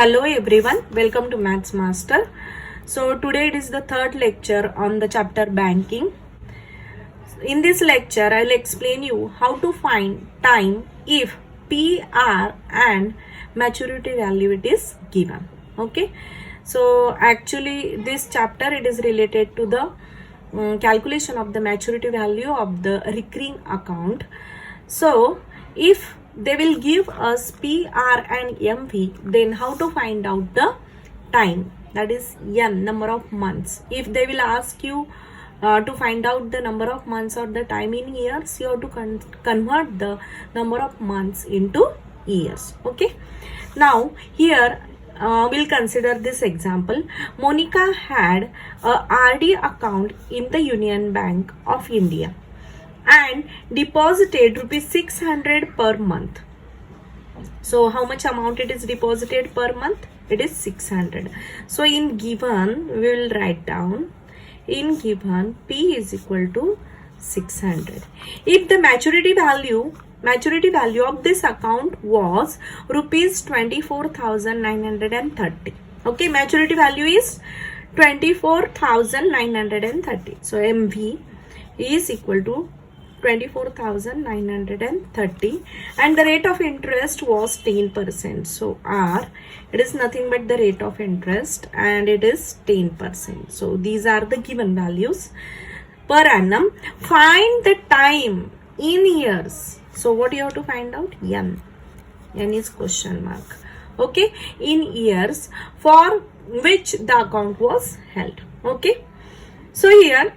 Hello everyone, welcome to Maths Master. So today it is the third lecture on the chapter banking. In this lecture I will explain you how to find time if PR and maturity value it is given. Okay, so actually this chapter it is related to the calculation of the maturity value of the recurring account. So if they will give us PR and MV, then how to find out the time, that is N, number of months. If they will ask you to find out the number of months or the time in years, you have to convert the number of months into years. Okay, now here we'll consider this example. Monica had a RD account in the Union Bank of India and deposited rupees 600 per month. So how much amount it is deposited per month? It is 600. So in given we will write down, in given P is equal to 600. If the maturity value of this account was rupees 24,930. Okay, maturity value is 24,930. So MV is equal to 24,930 and the rate of interest was 10%. So R, it is nothing but the rate of interest and it is 10%. So these are the given values per annum. Find the time in years. So what you have to find out? N is question mark. Okay, in years for which the account was held. Okay, so here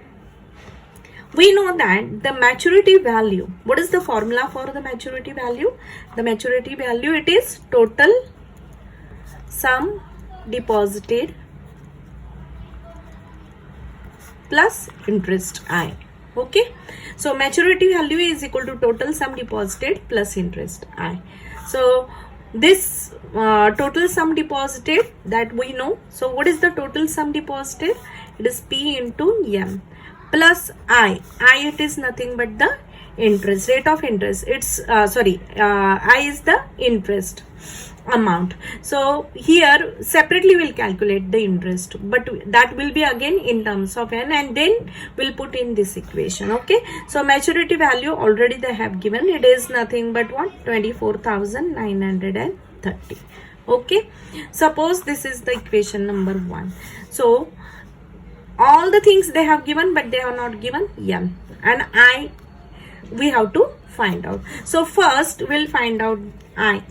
we know that the maturity value, what is the formula for the maturity value? The maturity value, it is total sum deposited plus interest I. Okay, so maturity value is equal to total sum deposited plus interest I. So this total sum deposited, that we know. So what is the total sum deposited? It is P into M plus I it is nothing but the interest, rate of interest. It's I is the interest amount. So here separately we'll calculate the interest, but that will be again in terms of N and then we'll put in this equation. Okay, so maturity value already they have given, it is nothing but what? 24,930. Okay, suppose this is the equation number 1. So all the things they have given, but they have not given M and I we have to find out. So first we'll find out I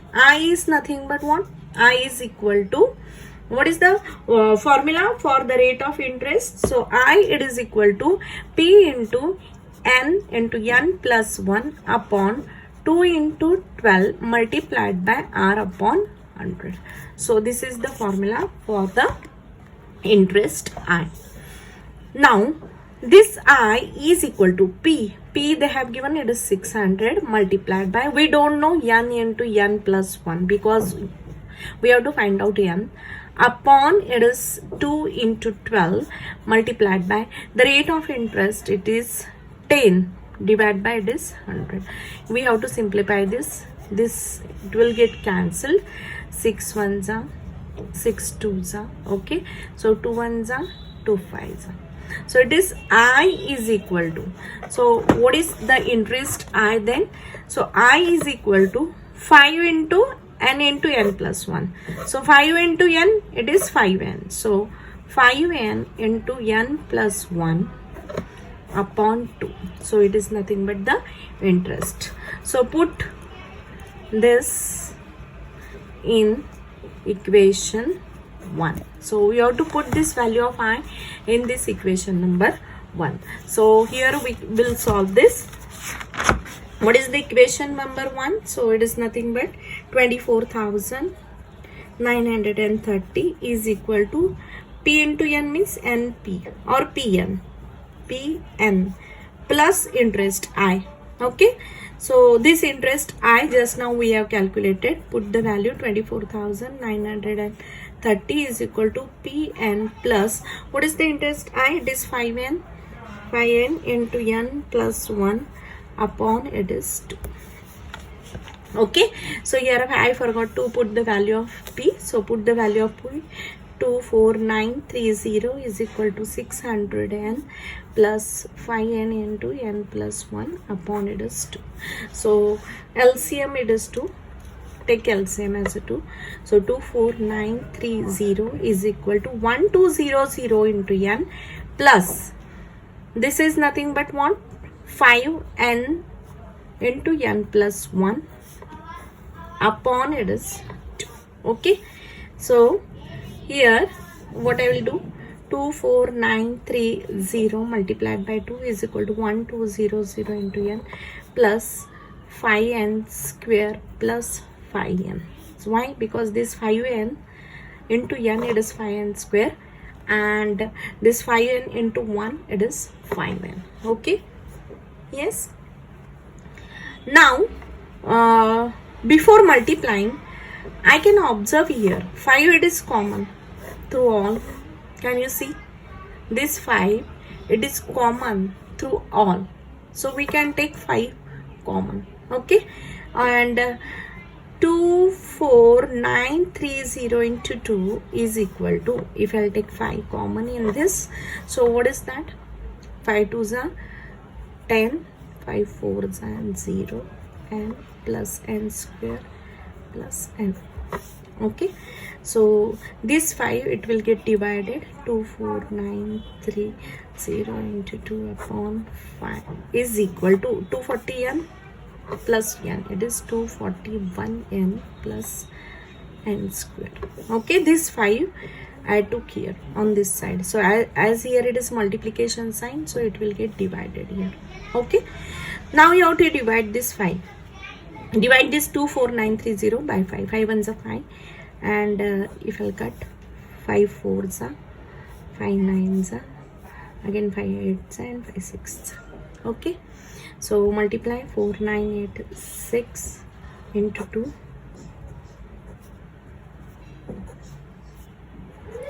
is nothing but what? I is equal to, what is the formula for the rate of interest? So I, it is equal to P into N into N plus 1 upon 2 into 12 multiplied by R upon 100. So this is the formula for the interest I. Now this I is equal to P they have given, it is 600 multiplied by, we don't know N into N plus 1 because we have to find out N, upon it is 2 into 12 multiplied by the rate of interest, it is 10 divided by it is 100. We have to simplify this it will get cancelled. 6 ones are 6 twos are, okay, so 2 ones are 2 fives are. So it is I is equal to, so what is the interest I then? So I is equal to 5 into N into N plus 1. So 5 into N, it is 5N. So 5N into N plus 1 upon 2. So it is nothing but the interest. So put this in equation 1. So we have to put this value of I in this equation number 1. So here we will solve this. What is the equation number 1? So it is nothing but 24,930 is equal to P into N means NP or PN plus interest I. Okay, so this interest I just now we have calculated, put the value 24,930 is equal to Pn plus, what is the interest I? It is 5n into n plus 1 upon it is 2. Okay, so here I forgot to put the value of p, so put the value of p. 24930 is equal to 600n plus 5n into n plus 1 upon it is 2. So LCM it is 2. Take LCM as a 2. So 24930 is equal to 1200 into n plus, this is nothing but what? 5n into n plus 1 upon it is 2. Okay, so here what I will do, 24930 multiplied by 2 is equal to 1200 into n plus 5n square plus 5n. So why? Because this 5n into n it is 5n square, and this 5n into 1 it is 5n. Okay, yes. Now before multiplying, I can observe here 5 it is common through all. Can you see? This 5 it is common through all, so we can take 5 common. Okay, and 24930 into 2 is equal to, if I'll take 5 common in this, so what is that? 5 2s are 10, 5 4s are 0, and plus n square plus n. Okay, so this 5 it will get divided, 24930 into 2 upon 5 is equal to 240n plus n, it is 241n plus n square. Okay, this 5 I took here on this side, so as here it is multiplication sign, so it will get divided here. Okay, now you have to divide this 5. Divide this 24930 by 5. 5 ones are 5, and if I'll cut 5 4s are 5 9s are again 5 8s and 5 6s. Okay, so multiply 4986 into 2,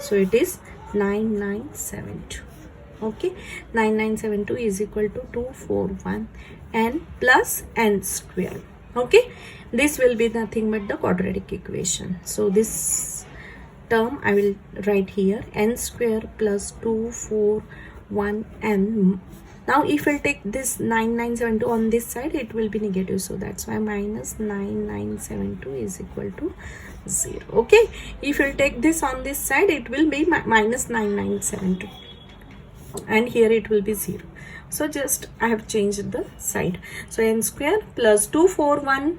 so it is 9972. Okay, 9972 is equal to 241 n plus n square. Okay, this will be nothing but the quadratic equation. So this term I will write here, n square plus 241n. Now if I take this 9972 on this side, it will be negative, so that's why minus 9972 is equal to 0. Okay, if you take this on this side, it will be minus 9972, and here it will be 0. So just I have changed the side. So n square plus 241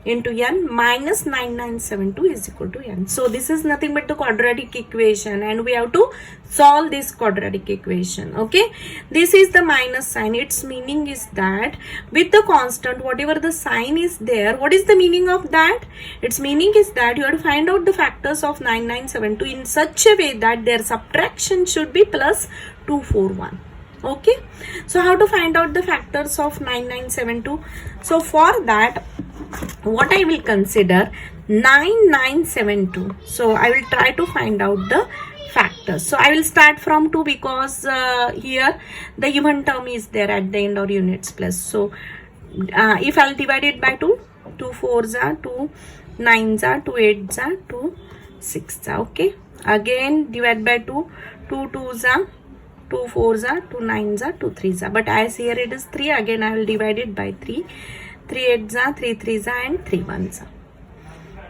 into n minus 9972 is equal to n. So this is nothing but the quadratic equation, and we have to solve this quadratic equation. Okay, this is the minus sign. Its meaning is that with the constant, whatever the sign is there, what is the meaning of that? Its meaning is that you have to find out the factors of 9972 in such a way that their subtraction should be plus 241. Okay, so how to find out the factors of 9972? So for that, what I will consider 9972. So I will try to find out the factors. So I will start from 2, because here the even term is there at the end, or units plus. So if I'll divide it by 2, 2 4s are 2 9s are 2 8s are 2 6s are. Okay, again divide by 2, 2 2s are 2 4s are 2 9s are 2 3s are, but as here it is 3, again I will divide it by 3, 3 8s are 3 3s are and 3 1s are.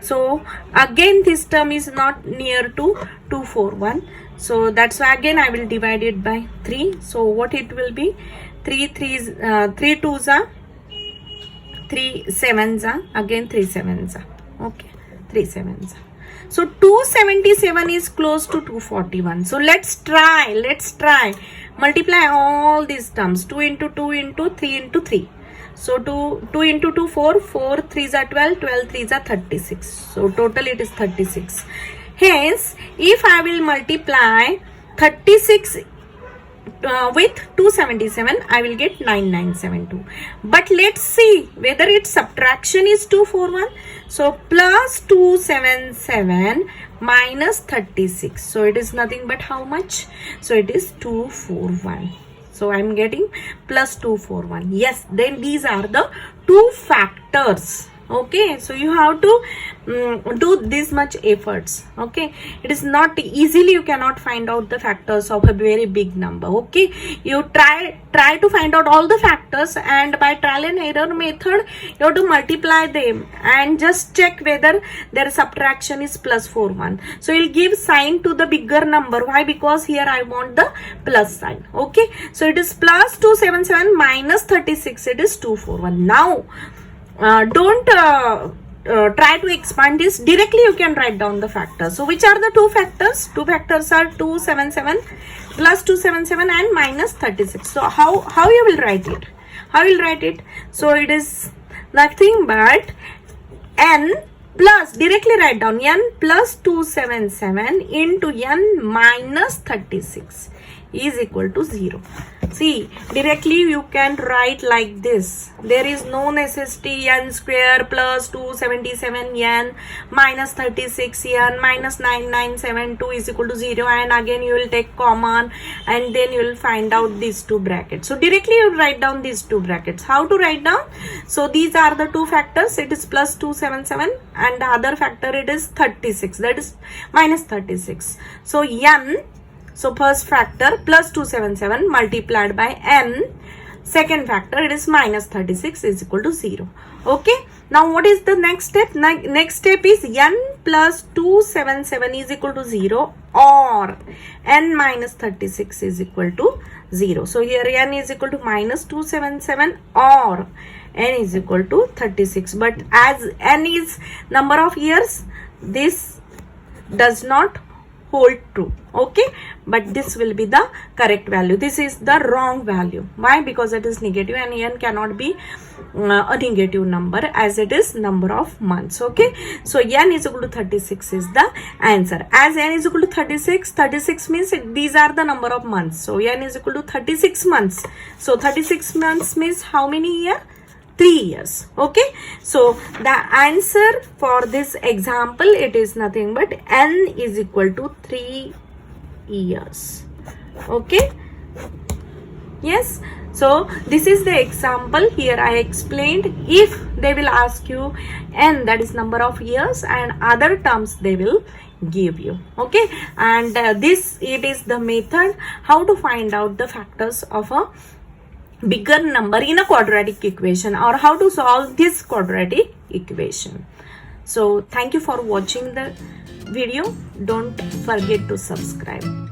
So again this term is not near to 241, so that's why again I will divide it by 3. So what it will be, 3 2s are 3 7s are again 3 7s are. Okay, 3 7s are. So 277 is close to 241. So let's try multiply all these terms, 2 into 2 into 3 into 3. So 2 into 2 4, 4 3s are 12, 12 3s are 36. So total it is 36. Hence if I will multiply 36 with 277, I will get 9972. But let's see whether its subtraction is 241. So plus 277 minus 36. So it is nothing but how much? So it is 241. So I am getting plus 241. Yes, then these are the two factors. Okay, so you have to do this much efforts. Okay, it is not easily, you cannot find out the factors of a very big number. Okay, you try to find out all the factors, and by trial and error method you have to multiply them and just check whether their subtraction is plus 41. So you'll give sign to the bigger number. Why? Because here I want the plus sign. Okay, so it is plus 277 minus 36, it is 241. Now don't try to expand this. Directly you can write down the factors. So which are the two factors? Two factors are 277 plus 277 and minus 36. So how you will write it? How you will write it? So it is nothing but n plus, directly write down, n plus 277 into n minus 36 is equal to 0. See, directly you can write like this. There is no necessity n square plus 277 n minus 36 n minus 9972 is equal to 0, and again you will take common and then you will find out these two brackets. So directly you write down these two brackets. How to write down? So these are the two factors. It is plus 277 and the other factor it is 36, that is minus 36. So n, so first factor plus 277 multiplied by n, second factor it is minus 36 is equal to 0. Okay, now what is the next step? Next step is n plus 277 is equal to 0 or n minus 36 is equal to 0. So here n is equal to minus 277 or n is equal to 36, but as n is number of years, this does not hold true. Okay, but this will be the correct value. This is the wrong value. Why? Because it is negative and n cannot be a negative number as it is number of months. Okay, so n is equal to 36 is the answer. As n is equal to 36, 36 means these are the number of months. So n is equal to 36 months. So 36 months means how many years? 3 years. Okay, so the answer for this example, it is nothing but n is equal to 3 years. Okay, yes. So this is the example. Here I explained. If they will ask you n, that is number of years, and other terms they will give you. Okay, and this, it is the method how to find out the factors of a bigger number in a quadratic equation, or how to solve this quadratic equation. So thank you for watching the video. Don't forget to subscribe.